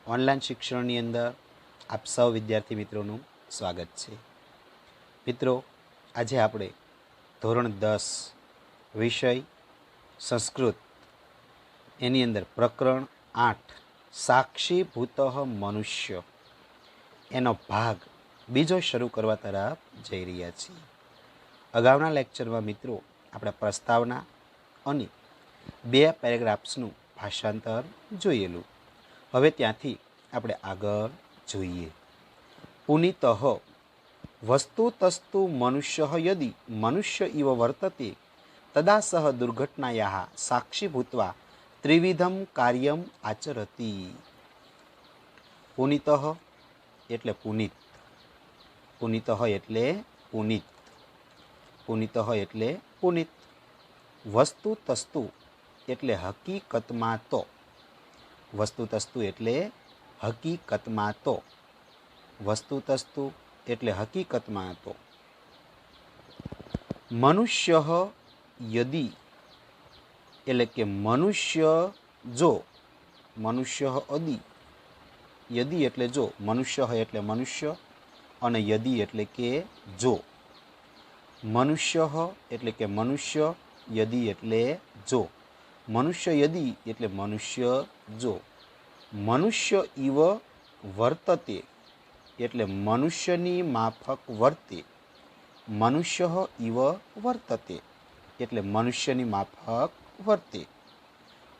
Online શિક્ષણની અંદર આપ સૌ વિદ્યાર્થી મિત્રોનું સ્વાગત છે. મિત્રો, આજે આપણે ધોરણ 10 વિષય સંસ્કૃત એની અંદર પ્રકરણ 8 સાક્ષીભૂત મનુષ્ય એનો ભાગ બીજો શરૂ કરવા તરફ જઈ રહ્યા છીએ. અગાઉના લેક્ચરમાં મિત્રો આપણે પ્રસ્તાવના અને 2 પેરેગ્રાફ્સનું ભાષાંતર જોયેલું. હવે ત્યાંથી આપણે આગળ જોઈએ. પુનિત વસ્તુતસ્તુ મનુષ્ય યદિ મનુષ્ય ઇવ વર્તતે તદા સહ દુર્ઘટનાયા સાક્ષીભૂત્વા ત્રિવિધમ કાર્યમ આચરતી. પુનિત એટલે પુનિત, પુનિત એટલે પુનિત, પુનિત એટલે પુનિત. વસ્તુતસ્તુ એટલે હકીકતમાં તો, વસ્તુતસ્તુ એટલે હકીકતમાં તો, વસ્તુતસ્તુ એટલે હકીકતમાં તો. મનુષ્ય યદિ એટલે કે મનુષ્ય જો, મનુષ્ય અદિ, યદિ એટલે જો, મનુષ્ય એટલે મનુષ્ય અને યદિ એટલે કે જો. મનુષ્ય એટલે કે મનુષ્ય, યદિ એટલે જો. મનુષ્ય યદિ એટલે મનુષ્ય જો. મનુષ્ય ઇવ વર્તતે એટલે મનુષ્યની માફક વર્તે. મનુષ્ય ઇવ વર્તતે એટલે મનુષ્યની માફક વર્તે.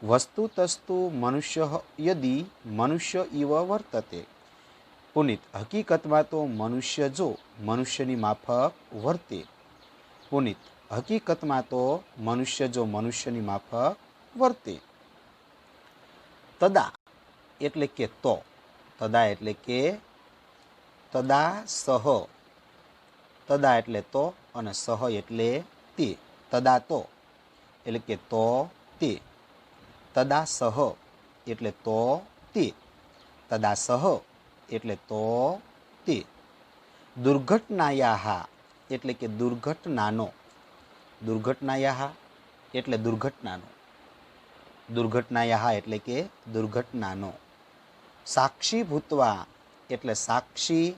વસ્તુતસ્તુ મનુષ્ય યદિ મનુષ્ય ઇવ વર્તતે. પુનિત હકીકતમાં તો મનુષ્ય જો મનુષ્યની માફક વર્તે. પુનિત હકીકતમાં તો મનુષ્ય જો મનુષ્યની માફક વર્તે. તદા એટલે કે તો, તદા એટલે કે તદા સહ, તદા એટલે તો અને સહ એટલે તે. તદા તો એટલે કે તો તે. તદા સહ એટલે તો તે. તદા સહ એટલે તો તે. દુર્ઘટનાયા એટલે કે દુર્ઘટનાનો, દુર્ઘટનાયા એટલે દુર્ઘટનાનો, દુર્ઘટનાયા એટલે કે દુર્ઘટનાનો. સાક્ષીભૂત્વા એટલે સાક્ષી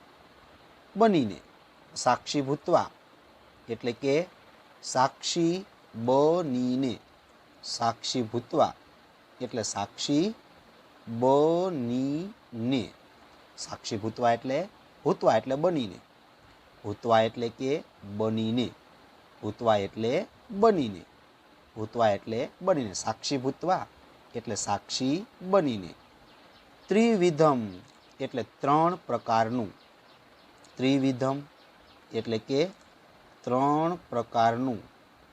બનીને, સાક્ષીભૂત્વા એટલે કે સાક્ષી બનીને, સાક્ષીભૂત્વા એટલે સાક્ષી બનીને. સાક્ષીભૂત્વા એટલે ભૂત્વા એટલે બનીને, ભૂત્વા એટલે કે બનીને, ભૂત્વા એટલે બનીને, ભૂત્વા એટલે બનીને. સાક્ષીભૂત્વા એટલે સાક્ષી બનીને. ત્રિવિધમ એટલે 3 પ્રકારનું, ત્રિવિધમ એટલે કે 3 પ્રકારનું,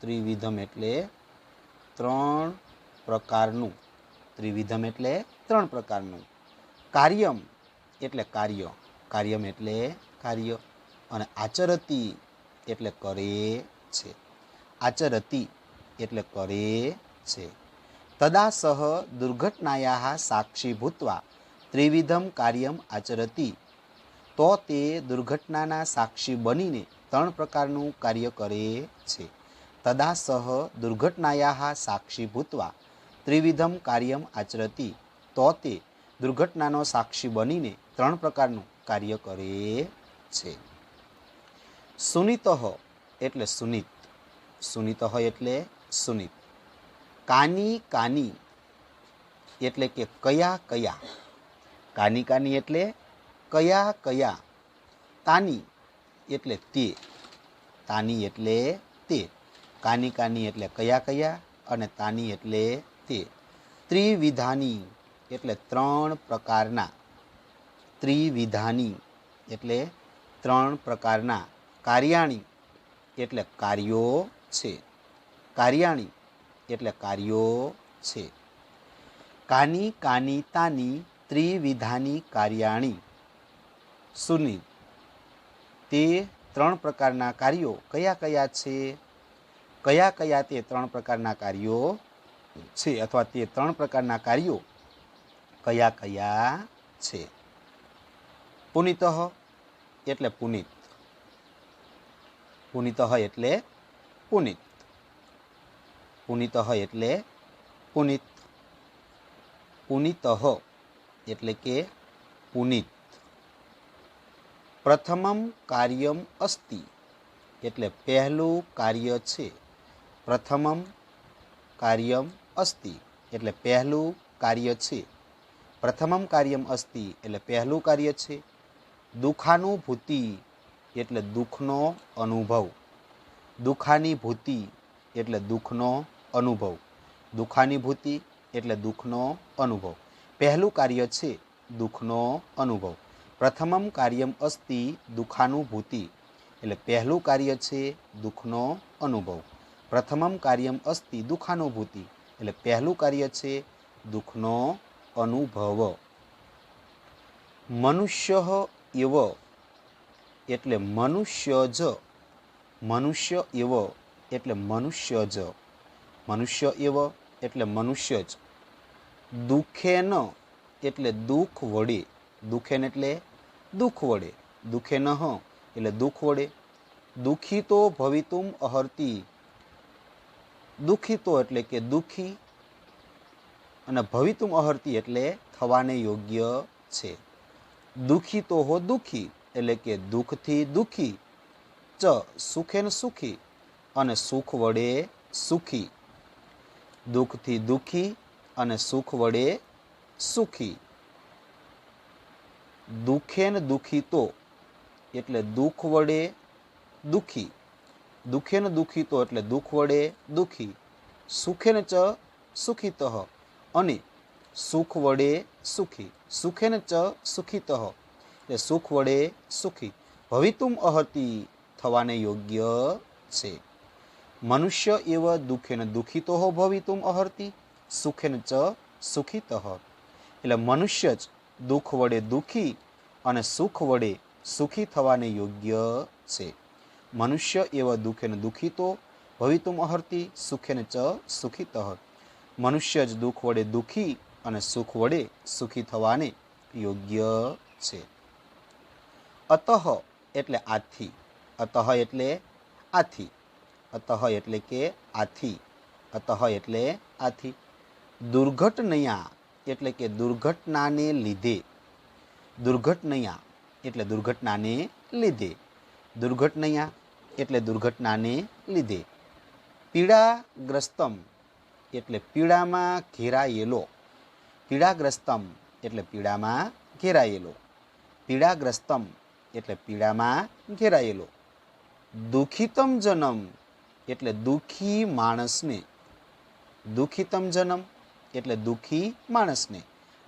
ત્રિવિધમ એટલે 3 પ્રકારનું, ત્રિવિધમ એટલે 3 પ્રકારનું. કાર્યમ એટલે કાર્ય, કાર્યમ એટલે કાર્ય. અને આચરતી એટલે કરે છે, આચરતી એટલે કરે છે. તદા સહ દુર્ઘટનાયા સાક્ષીભૂત્વા ત્રિવિધમ કાર્યમ આચરતી. તો તે દુર્ઘટનાના સાક્ષી બનીને 3 પ્રકારનું કાર્ય કરે છે. તદા સહ દુર્ઘટનાયા સાક્ષીભૂત્વા ત્રિવિધમ કાર્યમ આચરતી. તો તે દુર્ઘટનાનો સાક્ષી બનીને 3 પ્રકારનું કાર્ય કરે છે. સુનિત એટલે સુનિત, સુનિત એટલે સુનિત. કાની કાની એટલે કે કયા કયા, કાની કાની એટલે કયા કયા. તાની એટલે તે, તાની એટલે તે. કાની કાની એટલે કયા કયા અને તાની એટલે તે. ત્રિવિધાની એટલે 3 પ્રકારના, ત્રિવિધાની એટલે 3 પ્રકારના. કાર્યાણી એટલે કાર્યો છે, કાર્યાણી એટલે કાર્યો છે. કાની કાની તાની ત્રિવિધાની કાર્યાણી. સુનિત તે 3 પ્રકારના કાર્યો કયા કયા છે, કયા કયા તે 3 પ્રકારના કાર્યો છે, અથવા તે 3 પ્રકારના કાર્યો કયા કયા છે. પુનિત એટલે પુનિત, પુનિત એટલે પુનિત, પુનિત એટલે પુનિત. પુનિત એટલે કે પુનિત. પ્રથમમ કાર્યમ અસ્તિ એટલે પહેલું કાર્ય છે. પ્રથમમ કાર્યમ અસ્તિ એટલે પહેલું કાર્ય છે. પ્રથમમ કાર્યમ અસ્તિ એટલે પહેલું કાર્ય છે. દુઃખાનુભૂતિ એટલે દુઃખનો અનુભવ. દુઃખાનુભૂતિ એટલે દુઃખનો અનુભવ. દુઃખાનુભૂતિ એટલે દુઃખનો અનુભવ. પહેલું કાર્ય છે દુઃખનો અનુભવ. પ્રથમમ કાર્યમ અસ્તિ દુઃખાનુભૂતિ એટલે પહેલું કાર્ય છે દુઃખનો અનુભવ. પ્રથમમ કાર્યમ અસ્તિ દુઃખાનુભૂતિ એટલે પહેલું કાર્ય છે દુઃખનો અનુભવ. મનુષ્ય એવ એટલે મનુષ્ય જ. મનુષ્ય એવ એટલે મનુષ્ય જ. મનુષ્ય એવ એટલે મનુષ્ય જ. દુઃખેન એટલે દુઃખ વડે. દુઃખેન એટલે દુઃખ વડે. દુઃખેન એટલે દુઃખ વડે. દુઃખિતો ભવિતુમ અહર્તિ. દુઃખિતો એટલે કે દુઃખી અને ભવિતુમ અહર્તિ એટલે થવાને યોગ્ય છે. દુઃખિતો હો દુઃખી એટલે કે દુઃખથી દુઃખી. ચ સુખેન સુખી અને સુખ વડે સુખી. દુઃખથી દુઃખી અને સુખ વડે સુખી. દુઃખેન દુઃખિતો એટલે દુઃખ વડે દુઃખી. દુઃખેન દુઃખિતો એટલે દુઃખ વડે દુઃખી. સુખેન ચ સુખિતઃ અને સુખ વડે સુખી. સુખેન ચ સુખિતઃ એટલે સુખ વડે સુખી. ભવિતુમ અહર્તિ થવાને યોગ્ય છે. મનુષ્ય એવ દુઃખેન દુઃખિતો ભવિતુમ અહર્તિ સુખેન ચ સુખિતઃ એટલે મનુષ્ય જ દુઃખ વડે દુઃખી અને સુખ વડે સુખી થવાને યોગ્ય છે. મનુષ્ય એવ દુઃખેન દુઃખિતો ભવિતુમ અહર્તિ સુખેન ચ સુખિતઃ. મનુષ્ય જ દુઃખ વડે દુઃખી અને સુખ વડે સુખી થવાને યોગ્ય છે. અતઃ એટલે આથી. અતઃ એટલે આથી. અતઃ એટલે કે આથી. અતઃ એટલે આથી. દુર્ઘટનયા એટલે કે દુર્ઘટનાને લીધે. દુર્ઘટનયા એટલે દુર્ઘટનાને લીધે. દુર્ઘટનયા એટલે દુર્ઘટનાને લીધે. પીડાગ્રસ્તમ એટલે પીડામાં ઘેરાયેલો. પીડાગ્રસ્તમ એટલે પીડામાં ઘેરાયેલો. પીડાગ્રસ્તમ એટલે પીડામાં ઘેરાયેલો. દુઃખિતમ જનમ એટલે દુઃખી માણસને. દુઃખિતમ જનમ એટલે દુઃખી માણસને.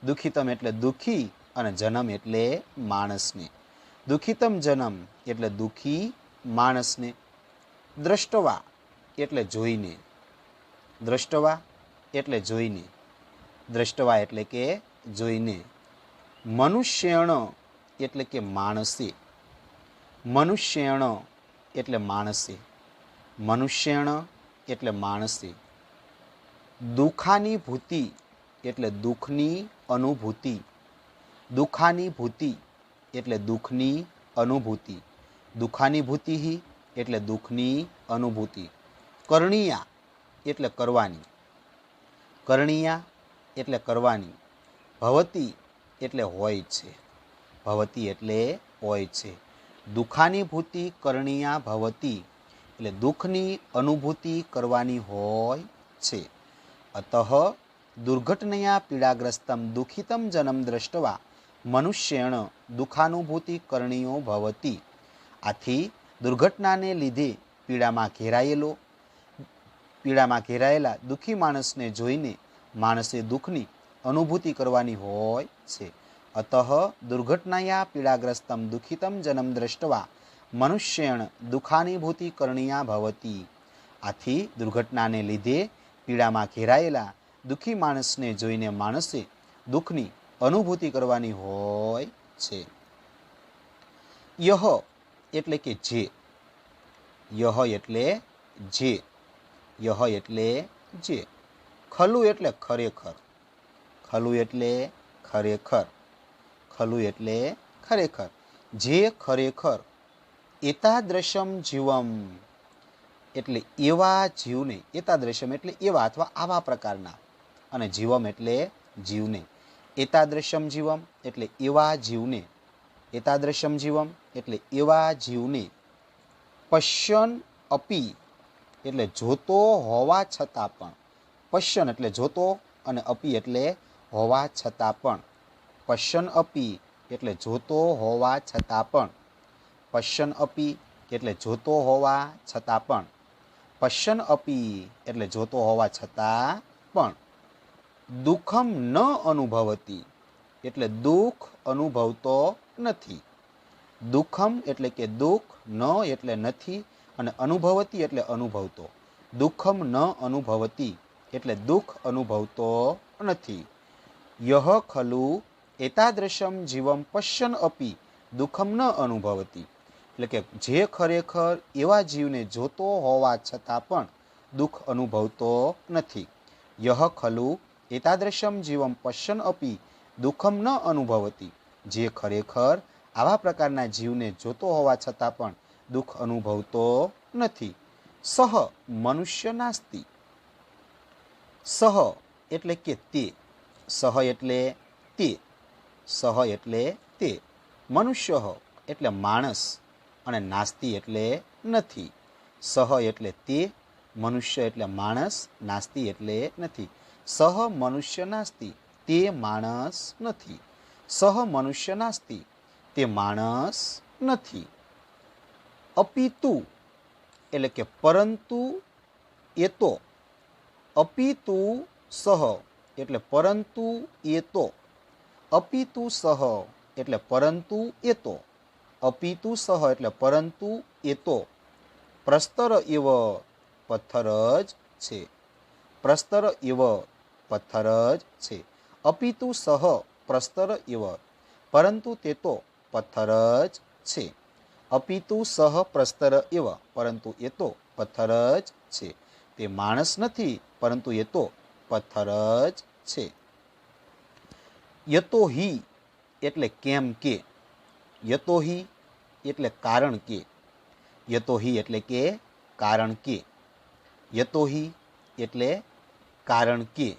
દુઃખિતમ એટલે દુઃખી અને જનમ એટલે માણસને. દુઃખિતમ જનમ એટલે દુઃખી માણસને. દ્રષ્ટવા એટલે જોઈને. દ્રષ્ટવા એટલે જોઈને. દ્રષ્ટવા એટલે કે જોઈને. મનુષ્યણ એટલે કે માણસે. મનુષ્યણ એટલે માણસે. મનુષ્યણ એટલે માણસે. દુઃખાનુભૂતિ એટલે દુઃખની અનુભૂતિ. દુઃખાનુભૂતિ એટલે દુઃખની અનુભૂતિ. દુઃખાનુભૂતિ એટલે દુઃખની અનુભૂતિ. કરણીયા એટલે કરવાની. કરણીયા એટલે કરવાની. ભવતી એટલે હોય છે. ભવતી એટલે હોય છે. દુઃખાનુભૂતિ કરણીયા ભવતી એટલે દુઃખની અનુભૂતિ કરવાની હોય છે. અતઃ દુર્ઘટનયા પીડાગ્રસ્તમ દુઃખિતમ જનમ દ્રષ્ટવા મનુષ્યેણ દુઃખાનુભૂતિ કરણીયો ભવતી. આથી દુર્ઘટનાને લીધે પીડામાં ઘેરાયેલા દુઃખી માણસને જોઈને માણસે દુઃખની અનુભૂતિ કરવાની હોય છે. અતઃ દુર્ઘટનાયા પીડાગ્રસ્તમ દુઃખિતમ જનમ દ્રષ્ટવા મનુષ્યેણ દુઃખાનુભૂતિ કરણીયા ભવતી. આથી દુર્ઘટનાને લીધે પીડામાં ઘેરાયેલા દુઃખી માણસને જોઈને માણસે દુઃખની અનુભૂતિ કરવાની હોય છે. યહ એટલે કે જે. યહ એટલે જે. યહ એટલે જે. ખલુ એટલે ખરેખર. ખલુ એટલે ખરેખર. ખલુ એટલે ખરેખર. જે ખરેખર. એતાદ્રશમ જીવમ એટલે એવા જીવને. એતાદ્રશમ એટલે એવા અથવા આવા પ્રકારના અને જીવમ એટલે જીવને. એતાદ્રશમ જીવમ એટલે એવા જીવને, એતાદ્રશમ જીવમ એટલે એવા જીવને, પશ્યન અપી એટલે જોતો હોવા છતાં પણ, પશ્યન એટલે જોતો અને અપી એટલે હોવા છતાં પણ, પશ્યન અપી એટલે જોતો હોવા છતાં પણ, પશ્યન અપી એટલે જોતો હોવા છતાં પણ, પશ્યન અપી એટલે જોતો હોવા છતાં પણ, દુઃખમ ન અનુભવતી એટલે દુઃખ અનુભવતો નથી, દુઃખમ એટલે કે દુઃખ, ન એટલે નથી અને અનુભવતી એટલે અનુભવતો, દુઃખમ ન અનુભવતી એટલે દુઃખ અનુભવતો નથી. યહ ખલુ એતાદ્રશમ જીવમ પશ્યન અપી દુઃખમ ન અનુભવતી એટલે કે જે ખરેખર એવા જીવને જોતો હોવા છતાં પણ દુઃખ અનુભવતો નથી. યહ ખલુ એતાદ્રશમ જીવમ પશ્યન અપી દુઃખમ ન અનુભવતી, જે ખરેખર આવા પ્રકારના જીવને જોતો હોવા છતાં પણ દુઃખ અનુભવતો નથી. સહ મનુષ્ય નાસ્તિ, સહ એટલે કે તે, સહ એટલે તે, સહ એટલે તે, મનુષ્ય એટલે માણસ અને નાસ્તિ એટલે નથી. સહ એટલે તે, મનુષ્ય એટલે માણસ, નાસ્તિ એટલે નથી. સહ મનુષ્ય નાસ્તિ તે માણસ નથી, સહ મનુષ્ય નાસ્તિ તે માણસ નથી. અપિતુ એટલે કે પરંતુ એ તો, અપિતુ સહ એટલે પરંતુ એ તો, અપિતુ સહ એટલે પરંતુ એ તો, અપિતુ સહ એટલે પરંતુ એ તો, પ્રસ્તર એવ પથ્થર જ છે, પ્રસ્તર એવ પથ્થર જ છે. અપિતુ સહ પ્રસ્તર એવ પરંતુ તે તો પથ્થર જ છે, અપિતુ સહ પ્રસ્તર એવ પરંતુ એ તો પથ્થર જ છે. તે માણસ નથી પરંતુ એ તો પથ્થર જ છે. યતોહિ એટલે કેમ કે, યતોહિ એટલે કારણ કે, યતોહિ એટલે કે કારણ કે, યતોહિ એટલે કારણ કે.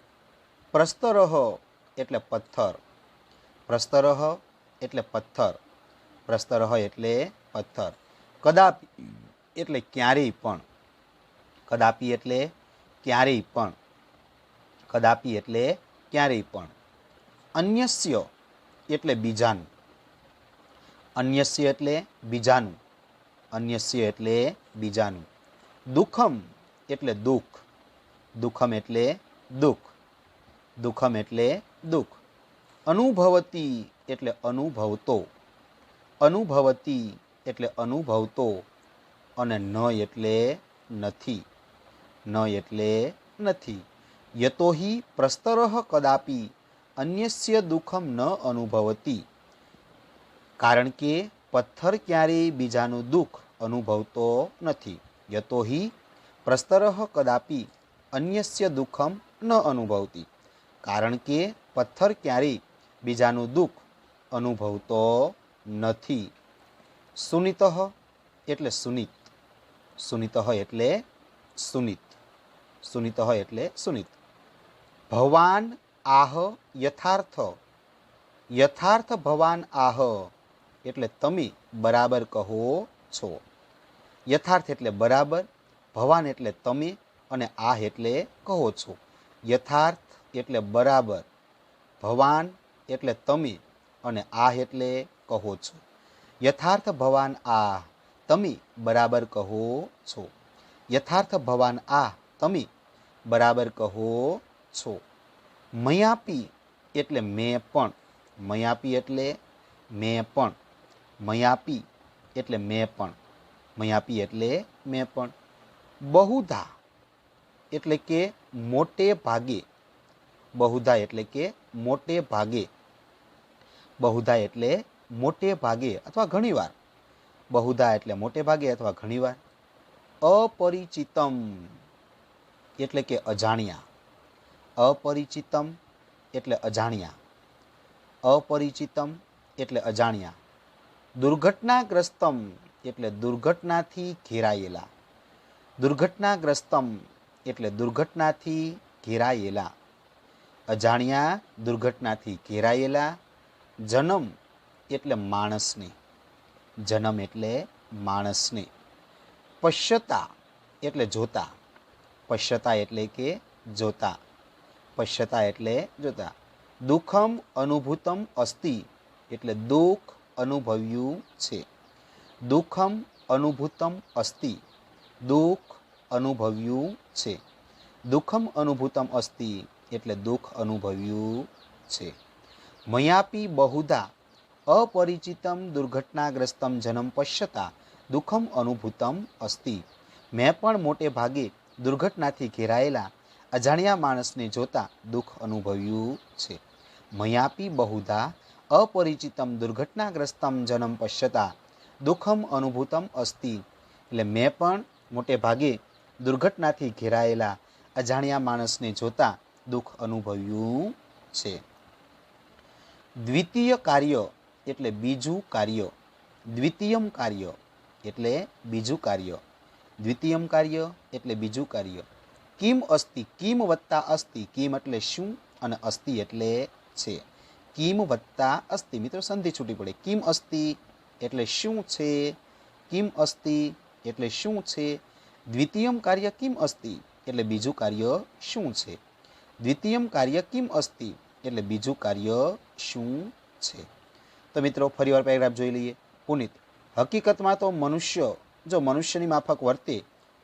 પ્રસ્તરહ એટલે પથ્થર, પ્રસ્તરહ એટલે પથ્થર, પ્રસ્તરહ એટલે પથ્થર. કદાપી એટલે ક્યારેય પણ, કદાપી એટલે ક્યારેય પણ, કદાપી એટલે ક્યારેય પણ. અન્યસ્ય એટલે બીજાનું, અન્યસ્ય એટલે બીજાનું, અન્યસ્ય એટલે બીજાનું. દુઃખમ એટલે દુઃખ, દુઃખમ એટલે દુઃખ, દુઃખમ એટલે દુઃખ. અનુભવતી એટલે અનુભવતો, અનુભવતી એટલે અનુભવતો અને ન એટલે નથી, ન એટલે નથી. યતોહિ પ્રસ્તરઃ કદાપી અન્યસ્ય દુઃખમ ન અનુભવતી, કારણ કે પથ્થર ક્યારેય બીજાનું દુઃખ અનુભવતો નથી. યતોહિ પ્રસ્તરઃ કદાપી અન્યસ્ય દુઃખમ ન અનુભવતી, કારણ કે પથ્થર ક્યારેય બીજાનું દુઃખ અનુભવતો નથી. સુનિતઃ એટલે સુનિત, સુનિતઃ એટલે સુનિત, સુનિતઃ એટલે સુનિત. ભવાન આહ યથાર્થ, યથાર્થ ભવાન આહ એટલે તમે બરાબર કહો છો, યથાર્થ એટલે બરાબર, ભવાન એટલે તમે અને આહ એટલે કહો છો. યથાર્થ એટલે બરાબર, ભવાન એટલે તમે અને આહ એટલે કહો છો. યથાર્થ ભવાન આહ તમે બરાબર કહો છો, યથાર્થ ભવાન આહ તમે બરાબર કહો છો. મયાપી એટલે મેં પણ, મયાપી એટલે મેં પણ, મયાપી એટલે મેં પણ, મયાપી એટલે મેં પણ. બહુધા એટલે કે મોટે ભાગે, બહુધા એટલે કે મોટે ભાગે, બહુધા એટલે મોટે ભાગે અથવા ઘણીવાર, બહુધા એટલે મોટે ભાગે અથવા ઘણીવાર. અપરિચિતમ એટલે કે અજાણ્યા, અપરિચિતમ એટલે અજાણ્યા, અપરિચિતમ એટલે અજાણ્યા. દુર્ઘટનાગ્રસ્તમ એટલે દુર્ઘટનાથી ઘેરાયેલા, દુર્ઘટનાગ્રસ્તમ એટલે દુર્ઘટનાથી ઘેરાયેલા. અજાણ્યા દુર્ઘટનાથી ઘેરાયેલા, જન્મ એટલે માણસને, જન્મ એટલે માણસને, પશ્યતા એટલે જોતા, પશ્યતા એટલે કે જોતા, પશ્યતા એટલે જોતા, દુઃખમ અનુભૂતમ અસ્તિ એટલે દુઃખ અનુભવ્યું છે, દુઃખમ અનુભૂતમ અસ્તિ દુઃખ અનુભવ્યું છે, દુઃખમ અનુભૂતમ અસ્તિ એટલે દુઃખ અનુભવ્યું છે. મયાપી બહુધા અપરિચિતમ દુર્ઘટનાગ્રસ્તમ જન્મ પશ્યતા દુઃખમ અનુભૂતમ અસ્તિ. મેં પણ મોટે ભાગે દુર્ઘટનાથી ઘેરાયેલા અજાણ્યા માણસને જોતા દુઃખ અનુભવ્યું છે. મયાપી બહુધા અપરિચિતમ દુર્ઘટનાગ્રસ્તમ જન્મ પશ્યતા દુઃખમ અનુભૂતમ અસ્તિ એટલે મેં પણ મોટે ભાગે દુર્ઘટનાથી ઘેરાયેલા અજાણ્યા માણસને જોતા દુઃખ અનુભવ્યું છે. દ્વિતીય કાર્ય એટલે બીજું કાર્ય, દ્વિતીયમ કાર્ય એટલે બીજું કાર્ય, દ્વિતીયમ કાર્ય એટલે બીજું કાર્ય. કિમ અસ્તિ, કિમ વત્તા અસ્તિ, કિમ એટલે શું અને અસ્તિ એટલે છે. કિમ વત્તા અસ્તિ, મિત્રો સંધિ છૂટી પડે. કિમ અસ્તિ એટલે શું છે, કિમ અસ્તિ એટલે શું છે. દ્વિતીયમ કાર્ય કિમ અસ્તિ એટલે બીજું કાર્ય શું છે, દ્વિતીયમ કાર્ય કિમ અસ્તિ એટલે બીજું કાર્ય શું છે. તો મિત્રો ફરીવાર પેરેગ્રાફ જોઈ લઈએ. પુનિત, હકીકતમાં તો મનુષ્ય જો મનુષ્યની માફક વર્તે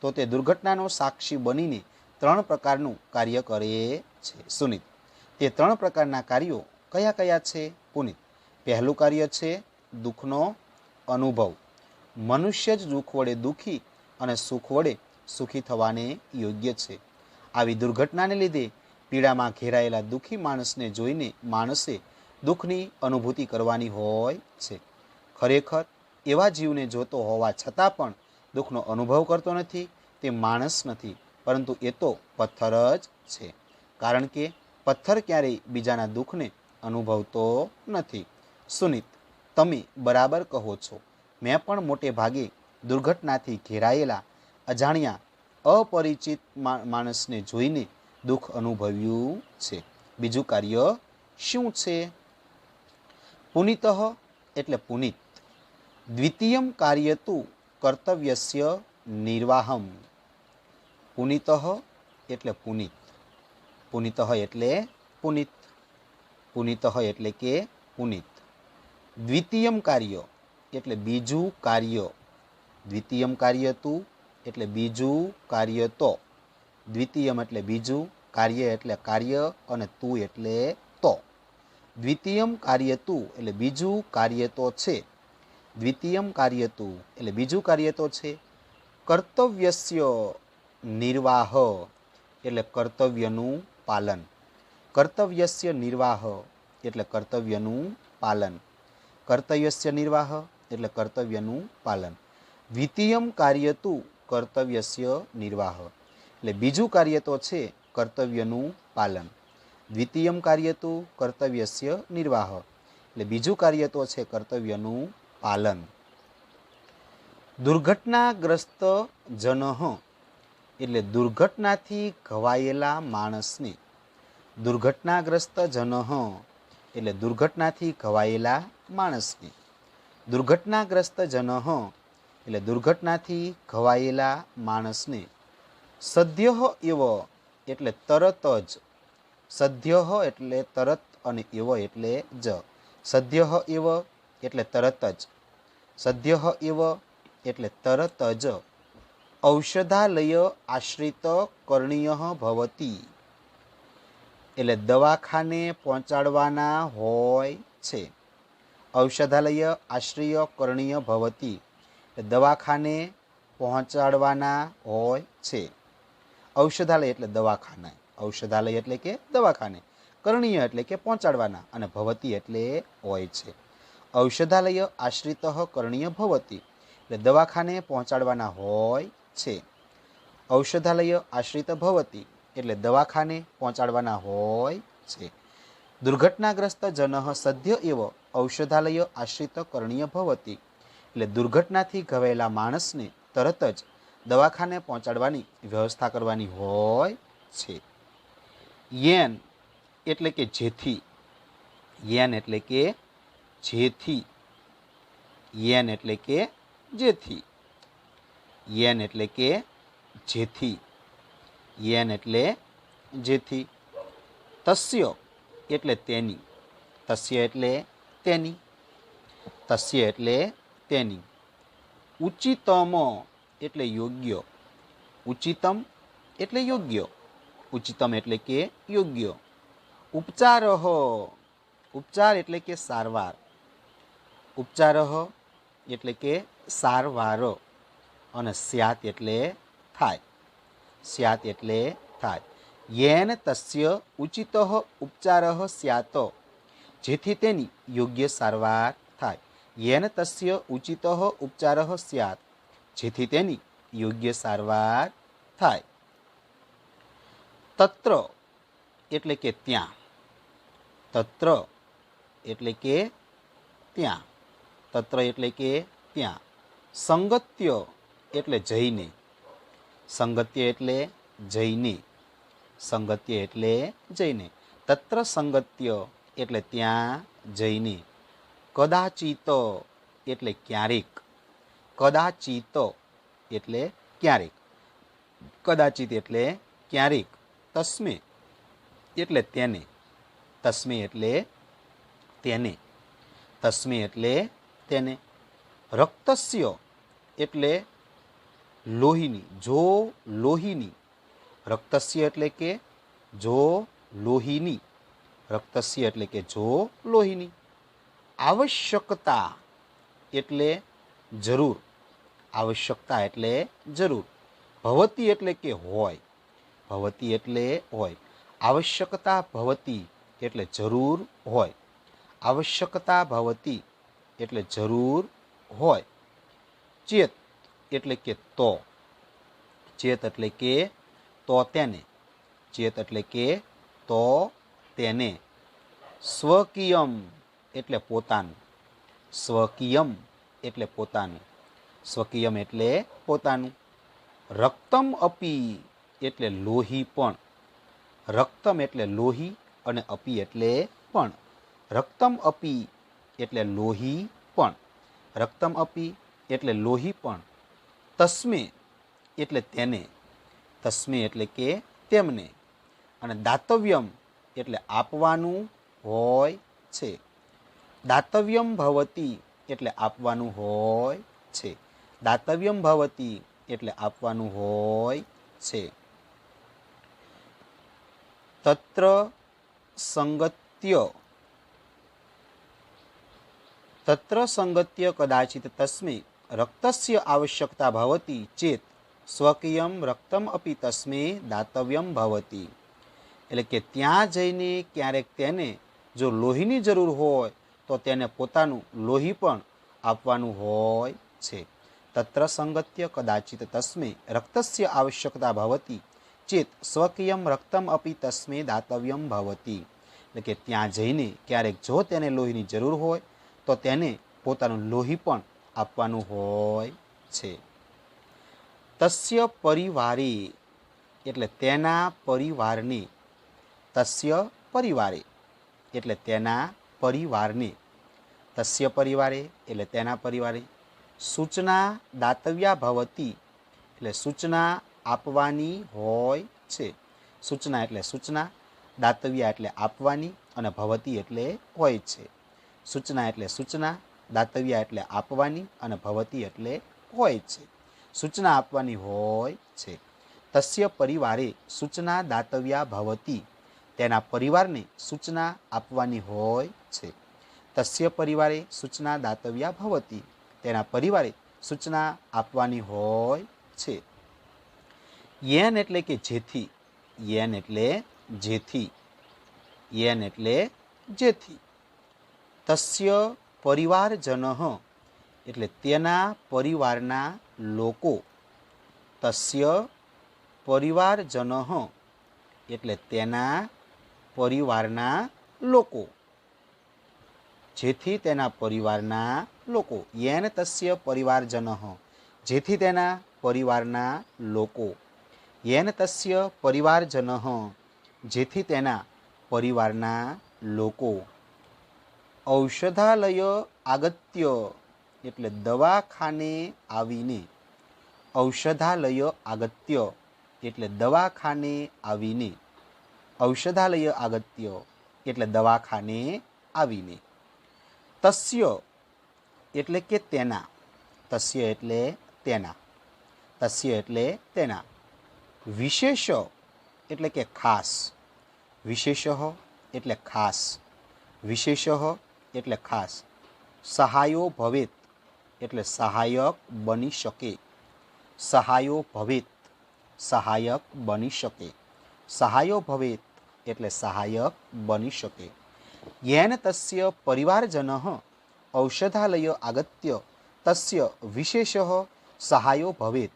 તો તે દુર્ઘટનાનો સાક્ષી બનીને 3 પ્રકારનું કાર્ય કરે છે. સુનિત, તે 3 પ્રકારના કાર્યો કયા કયા છે? પુનિત, પહેલું કાર્ય છે દુઃખનો અનુભવ. મનુષ્ય જ દુઃખ વડે દુઃખી અને સુખ વડે સુખી થવાને યોગ્ય છે. આવી દુર્ઘટનાને લીધે પીડામાં ઘેરાયેલા દુઃખી માણસને જોઈને માણસે દુઃખની અનુભૂતિ કરવાની હોય છે. ખરેખર એવા જીવને જોતો હોવા છતાં પણ દુઃખનો અનુભવ કરતો નથી તે માણસ નથી, પરંતુ એ તો પથ્થર જ છે. કારણ કે પથ્થર ક્યારેય બીજાના દુઃખને અનુભવતો નથી. સુનિત, તમે બરાબર કહો છો. મેં પણ મોટે ભાગે દુર્ઘટનાથી ઘેરાયેલા અજાણ્યા અપરિચિત માણસને જોઈને દુઃખ અનુભવ્યું છે. બીજું કાર્ય શું છે? પુનિત એટલે પુનિત. દ્વિતીયમ કાર્ય તુ કર્તવ્યસ્ય નિર્વાહમ. પુનિત એટલે પુનિત, પુનિત એટલે પુનિત, પુનિત એટલે કે પુનિત. દ્વિતીયમ કાર્ય એટલે બીજું કાર્ય, દ્વિતીયમ કાર્ય તુ એટલે બીજું કાર્ય તો, દ્વિતીયમ એટલે બીજું, કાર્ય એટલે કાર્ય અને તું એટલે તો. દ્વિતીયમ કાર્ય તું એટલે બીજું કાર્ય તો છે, દ્વિતીયમ કાર્ય તું એટલે બીજું કાર્ય તો છે. કર્તવ્યસ્ય નિર્વાહ એટલે કર્તવ્યનું પાલન, કર્તવ્યસ્ય નિર્વાહ એટલે કર્તવ્યનું પાલન, કર્તવ્યસ્ય નિર્વાહ એટલે કર્તવ્યનું પાલન. દ્વિતીયમ કાર્ય તું કર્તવ્યસ્ય નિર્વાહ એટલે બીજું કાર્ય તો છે કર્તવ્યનું પાલન, દ્વિતીયમ કાર્ય તું કર્તવ્યસ્ય નિર્વાહ એટલે બીજું કાર્ય તો છે કર્તવ્યનું પાલન. દુર્ઘટનાગ્રસ્ત જનઃ એટલે દુર્ઘટનાથી ઘવાયેલા માણસને, દુર્ઘટનાગ્રસ્ત જનઃ એટલે દુર્ઘટનાથી ઘવાયેલા માણસને, દુર્ઘટનાગ્રસ્ત જનઃ એટલે દુર્ઘટનાથી ઘવાયેલા માણસને. સદ્યઃ એવ એટલે તરત જ, સદ્યઃ એટલે તરત અને એવ એટલે જ, સદ્યઃ એવ એટલે તરત જ, સદ્યઃ એવ એટલે તરત જ. ઔષધાલય આશ્રિત કરણીય ભવતી એટલે દવાખાને પહોંચાડવાના હોય છે. ઔષધાલય આશ્રિય કરણીય ભવતી એટલે દવાખાને પહોંચાડવાના હોય છે. ઔષધાલય એટલે દવાખાના, ઔષધાલય એટલે કે દવાખાને, કરણીય એટલે કે પહોંચાડવાના અને ભવતી એટલે હોય છે. ઔષધાલય આશ્રિત કરણીય ભવતી એટલે દવાખાને પહોંચાડવાના હોય છે. ઔષધાલય આશ્રિત ભવતી એટલે દવાખાને પહોંચાડવાના હોય છે. દુર્ઘટનાગ્રસ્ત જનઃ સદ્ય એવ ઔષધાલય આશ્રિત કરણીય ભવતી એટલે દુર્ઘટનાથી ઘવાયેલા માણસને તરત જ દવાખાને પહોંચાડવાની વ્યવસ્થા કરવાની હોય છે. યેન એટલે કે જેથી, યેન એટલે કે જેથી, યેન એટલે કે જેથી, યેન એટલે કે જેથી, યેન એટલે જેથી. તસ્ય એટલે તેની, તસ્ય એટલે તેની, તસ્ય એટલે તેની. ઉચિતમ એટલે યોગ્ય, ઉચિતમ એટલે યોગ્ય, ઉચિતમ એટલે કે યોગ્ય. ઉપચારઃ, ઉપચાર એટલે કે સારવાર, ઉપચારઃ એટલે કે સારવાર. અને સ્યાત એટલે થાય, સ્યાત એટલે થાય. યેન તસ્ય ઉચિતઃ ઉપચારઃ સ્યાત, જેથી તેની યોગ્ય સારવાર થાય. યેન તસ્ય ઉચિતઃ ઉપચારઃ સ્યાત, જેથી તેની યોગ્ય સારવાર થાય. તત્ર એટલે કે ત્યાં, તત્ર એટલે કે ત્યાં, તત્ર એટલે કે ત્યાં. સંગત્ય એટલે જઈને, સંગત્ય એટલે જઈને, સંગત્ય એટલે જઈને. તત્ર સંગત્ય એટલે ત્યાં જઈને. કદાચિત એટલે ક્યારેક, કદાચિત એટલે ક્યારેક, કદાચિત એટલે ક્યારેક. તસ્મે એટલે તેને, તસ્મે એટલે તેને, તસ્મે એટલે તેને. રક્તસ્ય એટલે લોહીની, જો લોહીની, રક્તસ્ય એટલે કે જો લોહીની, રક્તસ્ય એટલે કે જો લોહીની. આવશ્યકતા એટલે જરૂર, આવશ્યકતા એટલે જરૂર. ભવતી એટલે કે હોય, ભવતી એટલે હોય. આવશ્યકતા ભવતી એટલે જરૂર હોય, આવશ્યકતા ભવતી એટલે જરૂર હોય. ચેત એટલે કે તો, ચેત એટલે કે તો તેને, ચેત એટલે કે તો તેને. સ્વકીયમ એટલે પોતાનું, સ્વકીયમ એટલે પોતાનું, સ્વકીયમ એટલે પોતાનું. રક્તમ અપી એટલે લોહી પણ, રક્તમ એટલે લોહી અને અપી એટલે પણ. રક્તમ અપી એટલે લોહી પણ, રક્તમ અપી એટલે લોહી પણ. તસ્મે એટલે તેને, તસ્મે એટલે કે તેમને. અને દાતવ્યમ એટલે આપવાનું હોય છે, દાતવ્યમ ભવતી એટલે આપવાનું હોય છે, દાતવ્યમ ભવતી એટલે આપવાનું હોય છે. તત્ર સંગત્ય, તત્ર સંગત્ય કદાચિત તસ્મે રક્તસ્ય આવશ્યકતા ભવતી ચેત સ્વકીયમ રક્તમ અપી તસ્મે દાતવ્યમ ભવતી. એટલે કે ત્યાં જઈને ક્યારેક તેને જો લોહીની જરૂર હોય તો તેને પોતાનું લોહી પણ આપવાનું હોય છે. તત્ર સંગત્ય કદાચિત તસ્મે રક્તસ્ય આવશ્યકતા ભવતી ચેત સ્વકીયમ રક્તમ અપી તસ્મે દાતવ્યમ ભવતી. એટલે કે ત્યાં જઈને ક્યારેક જો તેને લોહીની જરૂર હોય તો તેને પોતાનું લોહી પણ આપવાનું હોય છે. તસ્ય પરિવારે એટલે તેના પરિવારને, તસ્ય પરિવારે એટલે તેના પરિવારને, તસ્ય પરિવારે એટલે તેના પરિવારે. સૂચના દાતવ્યા ભવતી એટલે સૂચના આપવાની હોય છે, સૂચના એટલે સૂચના, દાતવ્યા એટલે આપવાની અને ભવતી એટલે હોય છે. સૂચના એટલે સૂચના, દાતવ્યા એટલે આપવાની અને ભવતી એટલે હોય છે, સૂચના આપવાની હોય છે. તસ્ય પરિવારે સૂચના દાતવ્યા ભવતી, તેના પરિવારને સૂચના આપવાની હોય છે. તસ્ય પરિવારે સૂચના દાતવ્યા ભવતી, તેના પરિવારે સૂચના આપવાની હોય છે. યેન એટલે કે જેથી, યેન એટલે જેથી, યેન એટલે જેથી. તસ્ય પરિવારજન એટલે તેના પરિવારના લોકો, તસ્ય પરિવારજન એટલે તેના પરિવારના લોકો, જેથી તેના પરિવારના લોકો. યેન તસ્ય પરિવારજન જેથી તેના પરિવારના લોકો, યેન તસ્ય પરિવારજન જેથી તેના परिवारना लोको औषधालय आगत्य एटले दवाखाने आवीने औषधालय आगत्य एटले दवाखाने आवीने औषधालय आगत्य एटले दवाखाने आवीने तस्य एटले के तेना तस्य एटले तेना तस्य एटले तेना विशेष एटले के खास विशेष एटले खास विशेष एटले खास सहायो भवेत एटले सहायक बनी शके सहायो भवेत सहायक बनी शके सहायो भवेत एटले सहायक बनी शके येन तस्य परिवारजनः औषधालय आगत्य तस्य विशेषः सहायो भवेत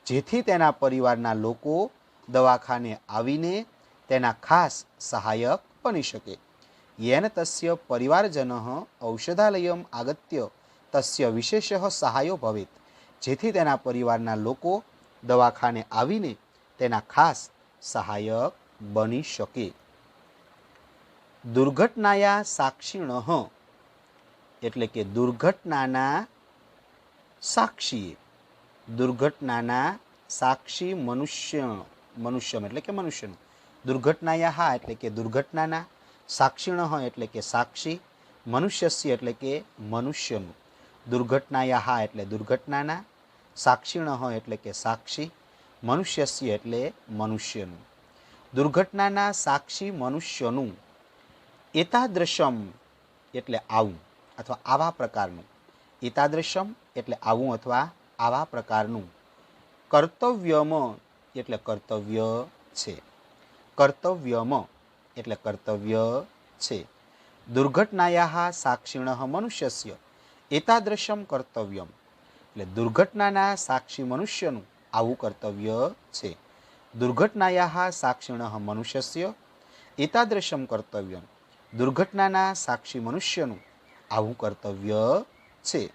जेथी तेना परिवारना लोको दवाखाने आवीने तेना खास सहायक बनी शके येन तस्य परिवारजनः औषधालयम आगत्य तस्य विशेषः सहायो भवेत जेथी तेना परिवारना लोको दवाखाने आवीने तेना खास सहायक बनी शके दुर्घटनाया साक्षिणः एटले के दुर्घटनाना साक्षी दुर्घटनाना साक्षी मनुष्य मनुष्य एटले के मनुष्य दुर्घटनाया एटले के दुर्घटनाना साक्षिणः एटले के साक्षी मनुष्यस्य एटले के मनुष्यनु दुर्घटनाया एटले दुर्घटनाना साक्षिणः एटले के साक्षी मनुष्यस्य एटले मनुष्यनु दुर्घटनाना साक्षी मनुष्यनु एतादृशम एटले आवुं अथवा आवा प्रकारनु एतादृशम एटले आवुं अथवा आवा प्रकारनु कर्तव्यम एटले कर्तव्य छे कर्तव्यम एटले कर्तव्य छे दुर्घटनायाः साक्षिणः मनुष्यस्य एतादृशम कर्तव्यम एटले दुर्घटनाना साक्षी मनुष्यनु आवुं कर्तव्य छे दुर्घटनायाः साक्षिणः मनुष्यस्य एतादृशम कर्तव्यम दुर्घटनाना साक्षी मनुष्यनु आवुं कर्तव्य छे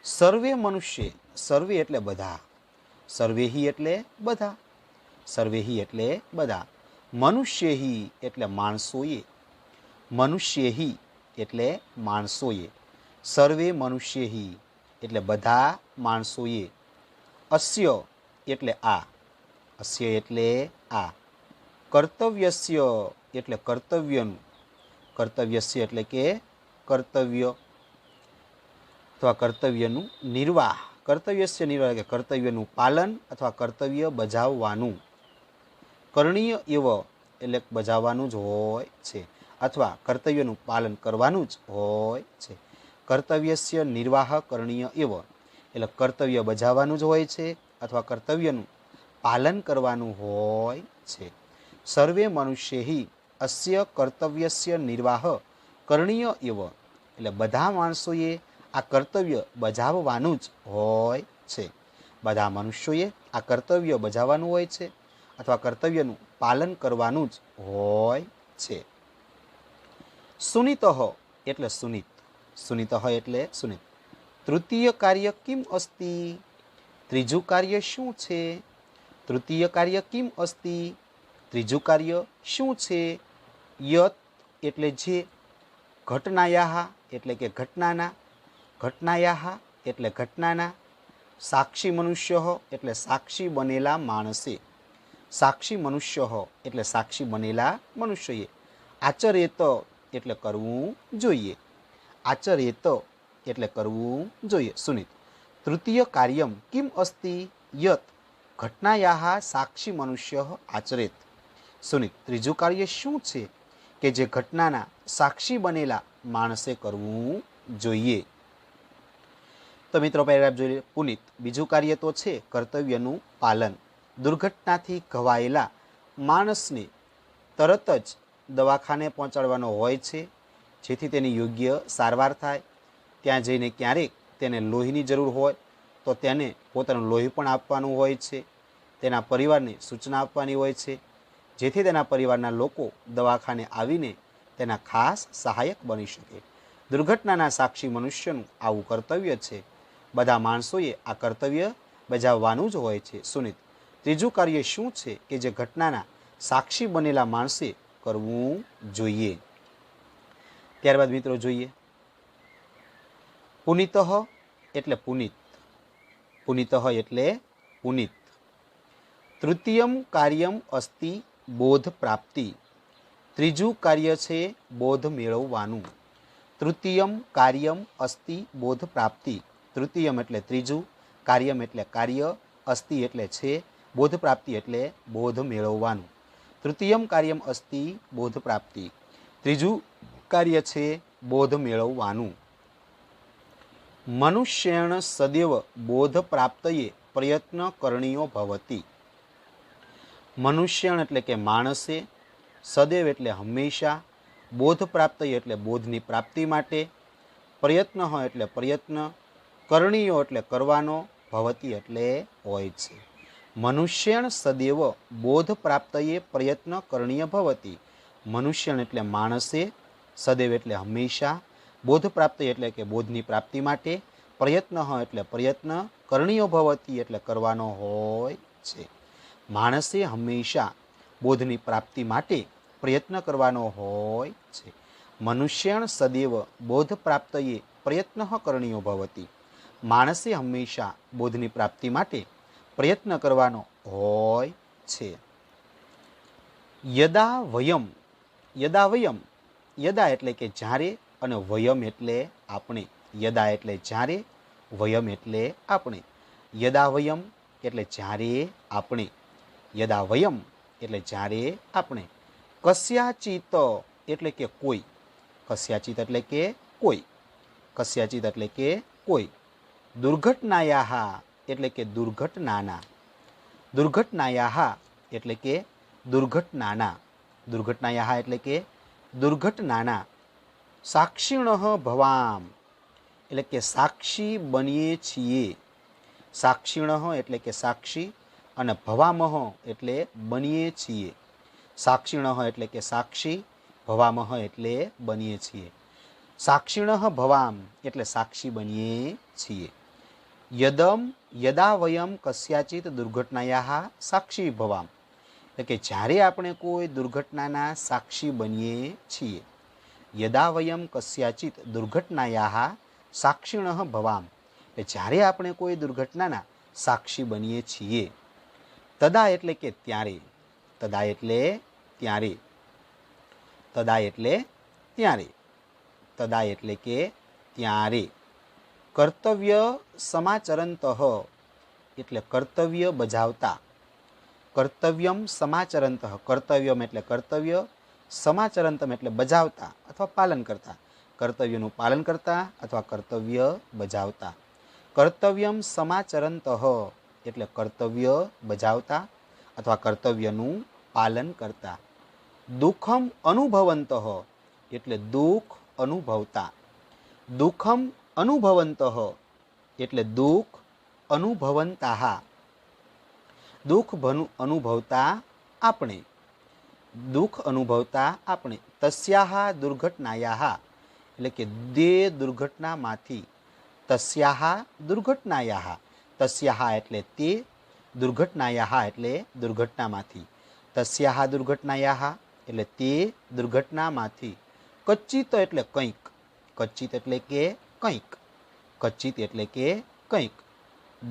सर्वे मनुष्य सर्वे एटले बधा सर्वे ही एटले बधा सर्वे ही एटले बधा मनुष्य ही एटले माणसोए मनुष्य ही एटले माणसोए सर्वे मनुष्य ही एटले बधा माणसोए अस्य एटले आ अस्य एटले आ कर्तव्यस्य एटले कर्तव्यनु कर्तव्यस्य एटले के कर्तव्य अथवा कर्तव्यनु निर्वाह कर्तव्यस्य निर्वाह के कर्तव्यनु पालन अथवा कर्तव्य बजाववानुं करणीय एव एटले बजाववानुं ज होय छे अथवा कर्तव्यनु पालन करवानुं ज होय छे कर्तव्यस्य निर्वाह करणीय एव एटले कर्तव्य बजाववानुं ज होय छे अथवा कर्तव्यनु पालन करवानुं होय छे सर्वे मनुष्य ही अस्य कर्तव्यस्य निर्वाह करणीय एव एटले बधा माणसोए आ कर्तव्य बजाववानुं ज होय छे बधा मनुष्योए आ कर्तव्य बजाववानुं होय छे अथवा कर्तव्यनुं पालन करवानुं ज होय छे सुनीतः एटले सुनीत सुनीतः एटले सुनीत तृतीय कार्य किम अस्ति त्रीजું कार्य शुं छे तृतीय कार्य किम अस्ति त्रीजું कार्य शुं छे यत् एटले जे घटनायाः एटले के घटनाना घटनायाः एटले घटनाना साक्षी मनुष्य एटले साक्षी बनेला माणसे साक्षी मनुष्य एटले साक्षी बनेला मनुष्यए आचरेत एटले करवुं जोईए आचरेत एटले करवुं जोईए सुनीत तृतीय कार्यम किम अस्ति यत् घटनायाः साक्षी मनुष्य आचरेत सुनीत त्रीजું कार्य शुं छे के जे घटनाना साक्षी बनेला माणसे करवुं जोईए तो मित्रों पेराग्राफ जोईए पुनीत बीजું कार्य तो छे कर्तव्यनुं पालन दुर्घटनाथी घवायेला माणसने तरत ज दवाखाने पहोंचाडवानो होय छे जेथी तेनी योग्य सारवार थाय त्यां जईने क्यारेक तेने लोहीनी जरूर होय तो तेने पोतानुं लोही पण आपवानुं होय छे तेना परिवारने सूचना आपवानी होय छे जेथी तेना परिवारना लोको दवाखाने आवीने तेना खास सहायक बनी शके दुर्घटनाना साक्षी मनुष्यनुं आवुं कर्तव्य छे बधा माणसोए आ कर्तव्य बजाववानुं ज होय छे सुनीत त्रीजुं कार्य शुं छे के जे घटनाना સાક્ષી બનેલા માણસે કરવું જોઈએ. ત્યારબાદ મિત્રો જોઈએ પુનિતઃ એટલે પુનિત. પુનિતઃ એટલે પુનિત. તૃતીયમ કાર્યમ અસ્તિ બોધ પ્રાપ્તિ. ત્રીજું કાર્ય છે બોધ મેળવવાનું. તૃતીયમ કાર્યમ અસ્તિ બોધ પ્રાપ્તિ. તૃતીયમ એટલે ત્રીજું, કાર્યમ એટલે કાર્ય, અસ્તિ એટલે છે, બોધ પ્રાપ્તિ એટલે બોધ મેળવવાનું. તૃતીયમ કાર્યમ અસ્તિ બોધ પ્રાપ્તિ. ત્રીજું કાર્ય છે બોધ મેળવવાનું. મનુષ્યેણ સદૈવ બોધ પ્રાપ્તયે પ્રયત્ન કરણીયો ભવતી. મનુષ્યણ એટલે કે માણસે, સદૈવ એટલે હંમેશા, બોધ પ્રાપ્તયે એટલે બોધની પ્રાપ્તિ માટે, પ્રયત્ન એટલે પ્રયત્ન, કરણીયો એટલે કરવાનો, ભવતી એટલે હોય છે. મનુષ્યણ સદૈવ બોધ પ્રાપ્તયે પ્રયત્ન કરણીય ભવતી. મનુષ્યણ એટલે માણસે, સદૈવ એટલે હંમેશા, બોધ પ્રાપ્તિ એટલે કે બોધની પ્રાપ્તિ માટે, પ્રયત્ન એટલે પ્રયત્ન, કરણીયો ભવતી એટલે કરવાનો હોય છે. માણસે હંમેશા બોધની પ્રાપ્તિ માટે પ્રયત્ન કરવાનો હોય છે. મનુષ્યણ સદૈવ બોધ પ્રાપ્તયે પ્રયત્ન કરણીયો ભવતી. માણસે હંમેશા બોધની પ્રાપ્તિ માટે પ્રયત્ન કરવાનો હોય છે. યદા વયમ. યદા વયમ. યદા એટલે કે જ્યારે અને વયમ એટલે આપણે. યદા એટલે જ્યારે, વયમ એટલે આપણે. યદા વયમ એટલે જ્યારે આપણે. યદા વયમ એટલે જ્યારે આપણે. કસ્યાચિત એટલે કે કોઈ. કસ્યાચિત એટલે કે કોઈ. કસ્યાચિત એટલે કે કોઈ. દુર્ઘટનાયાહ એટલે કે દુર્ઘટનાના. દુર્ઘટનાયાહ એટલે કે દુર્ઘટનાના. દુર્ઘટનાયાહ એટલે કે દુર્ઘટનાના. સાક્ષિણઃ ભવામ એટલે કે સાક્ષી બનીએ છીએ. સાક્ષિણઃ એટલે કે સાક્ષી અને ભવામહ એટલે બનીએ છીએ. સાક્ષિણઃ એટલે કે સાક્ષી, ભવામહ એટલે બનીએ છીએ. સાક્ષિણઃ ભવામ એટલે સાક્ષી બનીએ છીએ. યદા વયમ કસ્યાચિત દુર્ઘટનાયાહ સાક્ષી ભવામ એટલે કે જ્યારે આપણે કોઈ દુર્ઘટનાના સાક્ષી બનીએ છીએ. યદા વયમ કસ્યાચિત દુર્ઘટનાયાહ સાક્ષિણઃ ભવામ એટલે જ્યારે આપણે કોઈ દુર્ઘટનાના સાક્ષી બનીએ છીએ. તદા એટલે કે ત્યારે. તદા એટલે ત્યારે. તદા એટલે ત્યારે. તદા એટલે કે ત્યારે. કર્તવ્ય સમાચરંતઃ એટલે કર્તવ્ય બજાવતા. કર્તવ્યમ સમાચરંતઃ. કર્તવ્યમ એટલે કર્તવ્ય, સમાચરંતમ એટલે બજાવતા અથવા પાલન કરતા. કર્તવ્યનું પાલન કરતા અથવા કર્તવ્ય બજાવતા. કર્તવ્યમ સમાચરંતઃ એટલે કર્તવ્ય બજાવતા અથવા કર્તવ્યનું પાલન કરતા. દુઃખમ અનુભવંતઃ એટલે દુઃખ અનુભવતા. દુઃખમ અનુભવંતઃ એટલે દુઃખ અનુભવંતાહ. દુઃખ અનુભવતા આપણે. દુઃખ અનુભવતા આપણે. તસ્યાહ દુર્ઘટનાયાહ એટલે કે તે દુર્ઘટનામાંથી. તસ્યાહ દુર્ઘટનાયાહ. તસ્યાહ એટલે તે, દુર્ઘટનાયાહ એટલે દુર્ઘટનામાંથી. તસ્યાહ દુર્ઘટનાયાહ એટલે તે દુર્ઘટનામાંથી. કચ્ચિત એટલે કંઈક. કચ્ચિત એટલે કે કંઈક. કચ્ચિત એટલે કે કંઈક.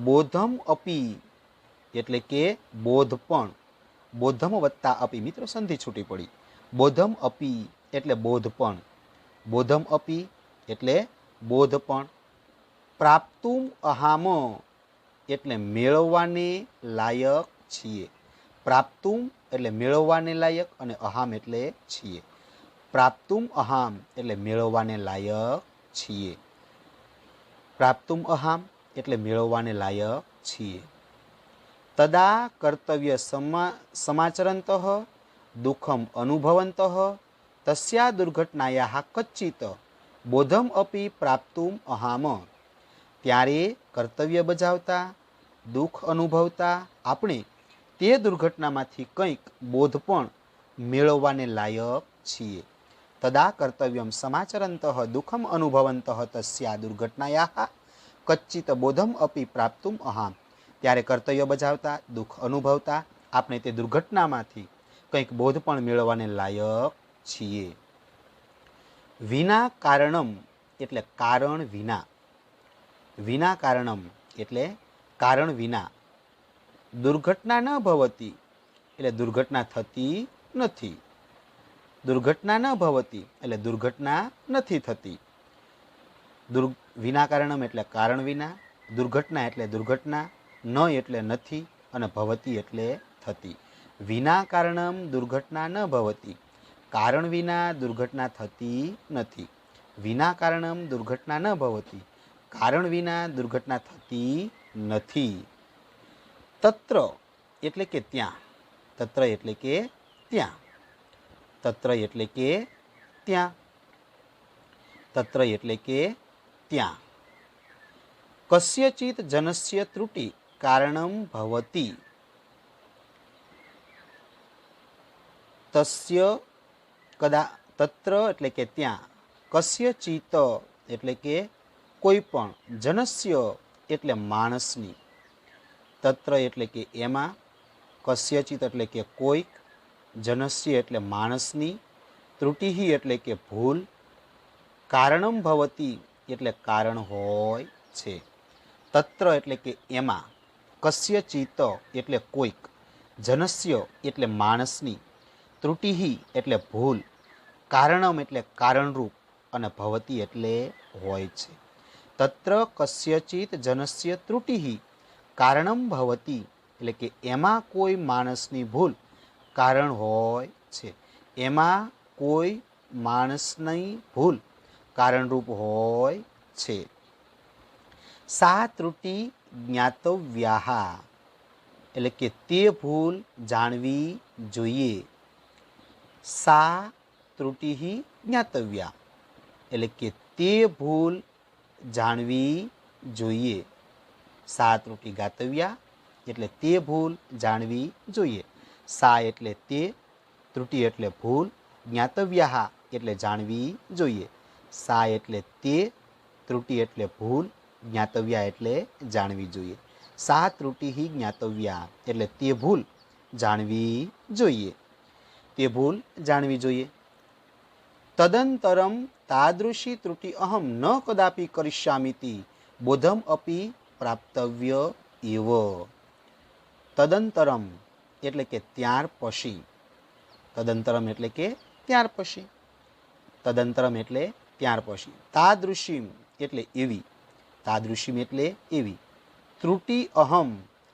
બોધમ અપી એટલે કે બોધ પણ. બોધમ વત્તા અપી. મિત્રો સંધિ છૂટી પડી. બોધમ અપી એટલે બોધ પણ. બોધમ અપી એટલે બોધ પણ. પ્રાપ્તુમ અહામ એટલે મેળવવાને લાયક છીએ. પ્રાપ્તુમ એટલે મેળવવાને લાયક અને અહામ એટલે છીએ. પ્રાપ્તુમ અહામ એટલે મેળવવાને લાયક છીએ. પ્રાપ્તુમ અહામ એટલે મેળવવાને લાયક છીએ. તદા કર્તવ્ય સમાચરંતઃ દુઃખમ અનુભવંતઃ તસ્યા દુર્ઘટનાયાહ કચ્ચિત બોધમ અપી પ્રાપ્તુમ અહામ. ત્યારે કર્તવ્ય બજાવતા, દુઃખ અનુભવતા આપણે તે દુર્ઘટનામાંથી કંઈક બોધ પણ મેળવવાને લાયક છીએ. તદા કર્તવ્યમ સમાચરંતઃ દુઃખમ અનુભવંતઃ તસ્યા દુર્ઘટનાયાહ કચ્ચિત બોધમ અપી પ્રાપ્તુમ અહામ. ત્યારે કર્તવ્ય બજાવતા, દુઃખ અનુભવતા આપણે તે દુર્ઘટનામાંથી કંઈક બોધ પણ મેળવવાને લાયક છીએ. વિના કારણમ એટલે કારણ વિના. વિના કારણમ એટલે કારણ વિના. દુર્ઘટના ન ભવતી એટલે દુર્ઘટના થતી નથી. દુર્ઘટના ન ભવતી એટલે દુર્ઘટના નથી થતી. વિના કારણમ એટલે કારણ વિના, દુર્ઘટના એટલે દુર્ઘટના, ન એટલે નથી અને ભવતી એટલે થતી. વિના કારણમ દુર્ઘટના ન ભવતી, કારણ વિના દુર્ઘટના થતી નથી. વિના કારણમ દુર્ઘટના ન ભવતી, કારણ વિના દુર્ઘટના થતી નથી. તત્ર એટલે કે ત્યાં. તત્ર એટલે કે ત્યાં. તત્ર એટલે કે ત્યાં. તત્ર એટલે કે ત્યાં. કસ્યચિત જનસ્ય ત્રુટિ કારણમ ભવતી તસ્ય તત્ર એટલે કે ત્યાં. કસ્યચિત એટલે કે કોઈ પણ, જનસ્ય એટલે માણસની, તત્ર એટલે કે એમાં, કસ્યચિત એટલે કે કોઈક, જનસ્ય એટલે માણસની, ત્રુટિ એટલે કે ભૂલ, કારણમ ભવતી એટલે કારણ હોય છે. તત્ર એટલે કે એમાં, કસ્યચિત એટલે કોઈક, જનસ્ય એટલે માણસની, ત્રુટિ એટલે ભૂલ, કારણમ એટલે કારણરૂપ અને ભવતી એટલે હોય છે. તત્ર કસ્યચિત જનસ્ય ત્રુટિ કારણમ ભવતી એટલે કે એમાં કોઈ માણસની ભૂલ કારણ હોય છે. એમાં કોઈ માણસની ભૂલ કારણરૂપ હોય છે. સા ત્રુટિ જ્ઞાતવ્યાહા એટલે કે તે ભૂલ જાણવી જોઈએ. સા ત્રુટિ જ્ઞાતવ્યા એટલે કે તે ભૂલ જાણવી જોઈએ. સા ત્રુટિ જ્ઞાતવ્યા એટલે તે ભૂલ જાણવી જોઈએ. સા એટલે તે, ત્રુટિ એટલે ભૂલ, જ્ઞાતવ્યા એટલે જાણવી જોઈએ. સા એટલે તે, ત્રુટિ એટલે ભૂલ, જ્ઞાતવ્યા એટલે જાણવી જોઈએ. સા ત્રુટિ જ્ઞાતવ્યા એટલે તે ભૂલ જાણવી જોઈએ. તે ભૂલ જાણવી જોઈએ. તદંતરમ તાદૃશી ત્રુટિ અહમ ન કદાપી કરિષ્યામિતિ બોધમ અપી પ્રાપ્તવ્ય એવ. તદંતરમ એટલે કે ત્યાર પછી. તદંતરમ એટલે કે ત્યાર પછી. તદંતરમ એટલે ત્યાર પછી. તાદૃશીમ એટલે એવી. તાદૃશીમ એટલે એવી. ત્રુટિ અહમ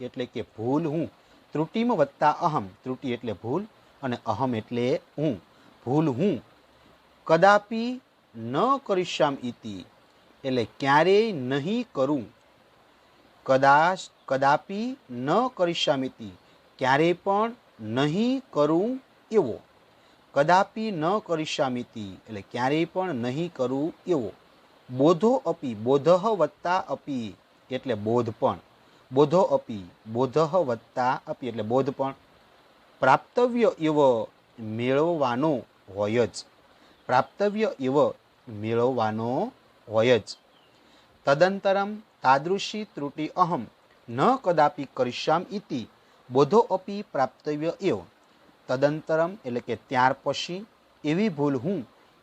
એટલે કે ભૂલ હું. ત્રુટિમ વત્તા અહમ. ત્રુટિ એટલે ભૂલ અને અહમ એટલે હું. ભૂલ હું કદાપી ન કરિષ્યામ ઇતિ એટલે ક્યારેય નહીં કરું. કદાપી ન કરિષ્યામિતિ ક્યારેય પણ નહીં કરું એવો. કદાપી ન કરિષ્યામિતિ એટલે ક્યારેય પણ નહીં કરું એવો. બોધો અપી, બોધઃ વત્તા અપી એટલે બોધ પણ. બોધો અપી, બોધઃ વત્તા અપી એટલે બોધ પણ. પ્રાપ્તવ્ય એવ મેળવવાનો હોય જ. પ્રાપ્તવ્ય એવ મેળવવાનો હોય જ. તદંતરમ તાદૃશી ત્રુટિ અહમ ન કદાપી કરિષ્યામ ઇતિ બોધો અપી પ્રાપ્તવ્ય એવ. તદંતરમ એટલે કે ત્યાર પછી એવી ભૂલ હું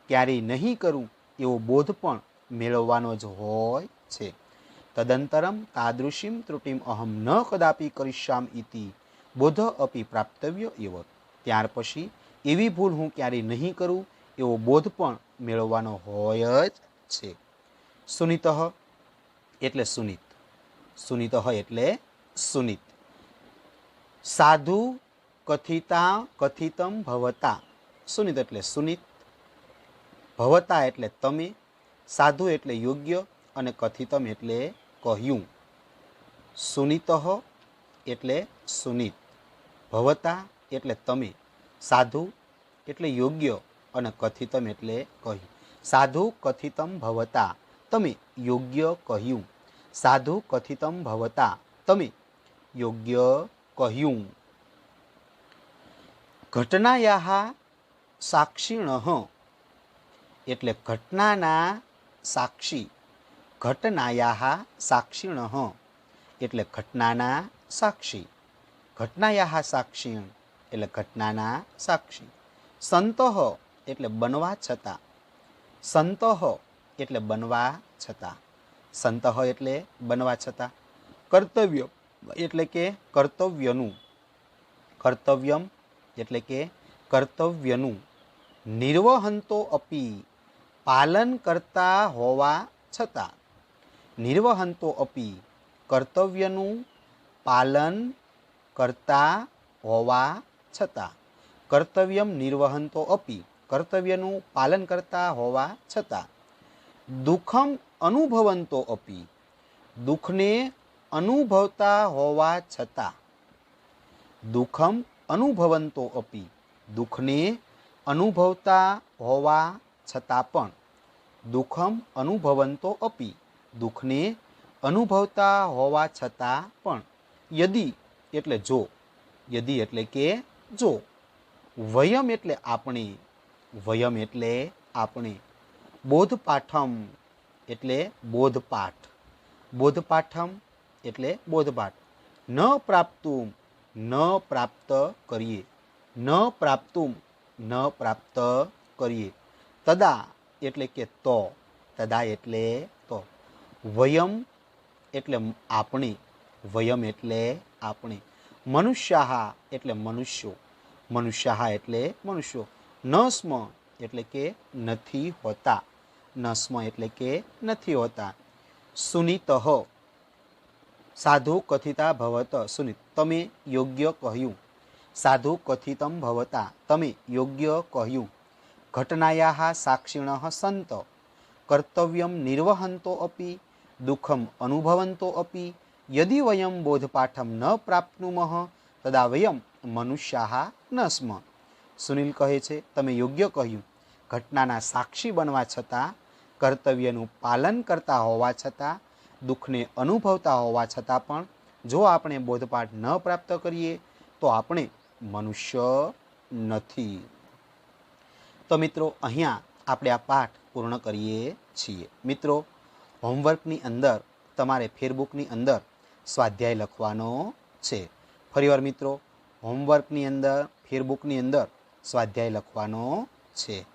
ક્યારેય નહીં કરું એવો બોધ પણ મેળવવાનો જ હોય છે. તદંતરમ તાદૃશીમ ત્રુટિમ અહમ ન કદાપી કરિષ્યામ ઇતિ બોધ અપી પ્રાપ્તવ્ય એવ. ત્યાર પછી એવી ભૂલ હું ક્યારેય નહીં કરું એવો બોધ પણ મેળવવાનો હોય જ છે. સુનિતઃ એટલે સુનિત. સુનિતઃ એટલે સુનિત. સાધુ કથિતમ ભવતા. સુનિત એટલે સુનિત, ભવતા એટલે તમે, સાધુ એટલે યોગ્ય અને કથિતમ એટલે કહ્યું. સુનિતઃ એટલે સુનિત, ભવતા એટલે તમે, સાધુ એટલે યોગ્ય અને કથિતમ એટલે કહ્યું. સાધુ કથિતમ ભવતા તમે યોગ્ય કહ્યું. સાધુ કથિતમ ભવતા તમે યોગ્ય કહ્યું. ઘટનાયાહ સાક્ષિણઃ એટલે ઘટનાના સાક્ષી. ઘટનાયાહ સાક્ષિણઃ એટલે ઘટનાના સાક્ષી. ઘટનાયાહ સાક્ષિણ એટલે ઘટનાના સાક્ષી. સંતઃ એટલે બનવા છતાં. સંતઃ એટલે બનવા છતાં. સંતઃ એટલે બનવા છતાં. કર્તવ્ય એટલે કે કર્તવ્યનું. કર્તવ્યમ એટલે કે કર્તવ્યનું. નિર્વહંતો અપી પાલન કરતા હોવા છતાં. નિર્વહંતો અપી કર્તવ્યનું પાલન કરતા હોવા છતાં. કર્તવ્યમ નિર્વહંતો અપી કર્તવ્યનું પાલન કરતા હોવા છતાં. દુઃખમ અનુભવંતો અપી દુઃખને અનુભવતા હોવા છતાં. દુઃખમ અનુભવંતો અપી દુઃખને અનુભવતા હોવા છતાં પણ. દુઃખમ અનુભવંતો અપી દુઃખને અનુભવતા હોવા છતાં પણ. યદિ એટલે જો. યદિ એટલે કે જો. વયમ એટલે આપણે. વયમ એટલે આપણે. બોધપાઠમ એટલે બોધપાઠ. બોધપાઠમ એટલે બોધપાઠ. ન પ્રાપ્તુમ ન પ્રાપ્ત કરીએ. ન પ્રાપ્તુમ ન પ્રાપ્ત કરીએ. તદા એટલે કે તો. તદા એટલે તો. વયમ એટલે આપણે. વયમ એટલે આપણે. મનુષ્યાહા એટલે મનુષ્યો. મનુષ્યાહા એટલે મનુષ્યો. ન સ્મ એટલે કે નથી હોતા. ન સ્મ એટલે કે નથી હોતા. સુનિતઃ સાધુ કથિતા ભવત. સુનિત તમે યોગ્ય કહ્યું. સાધુ કથિતમ ભવતા તમે યોગ્ય કહ્યું. ઘટનાયાः સાક્ષિણઃ સંત કર્તવ્યમ નિર્વહંતો અપી દુઃખમ અનુભવંતો અપી યદિ વયમ બોધપાઠમ ન પ્રાપ્નુમઃ તદા વયમ મનુષ્યાः ન સ્મ. સુનિલ કહે છે તમે યોગ્ય કહ્યું. ઘટનાના સાક્ષી બનવા છતાં, કર્તવ્યનું પાલન કરતા હોવા છતાં, દુઃખને અનુભવતા હોવા છતાં પણ જો આપણે બોધપાઠ ન પ્રાપ્ત કરીએ તો આપણે મનુષ્ય નથી. તો મિત્રો અહીંયા આપણે આ પાઠ પૂર્ણ કરીએ છીએ. મિત્રો હોમવર્કની અંદર તમારે ફેરબુકની અંદર સ્વાધ્યાય લખવાનો છે. ફરીવાર મિત્રો હોમવર્કની અંદર ફેરબુકની અંદર સ્વાધ્યાય લખવાનો છે.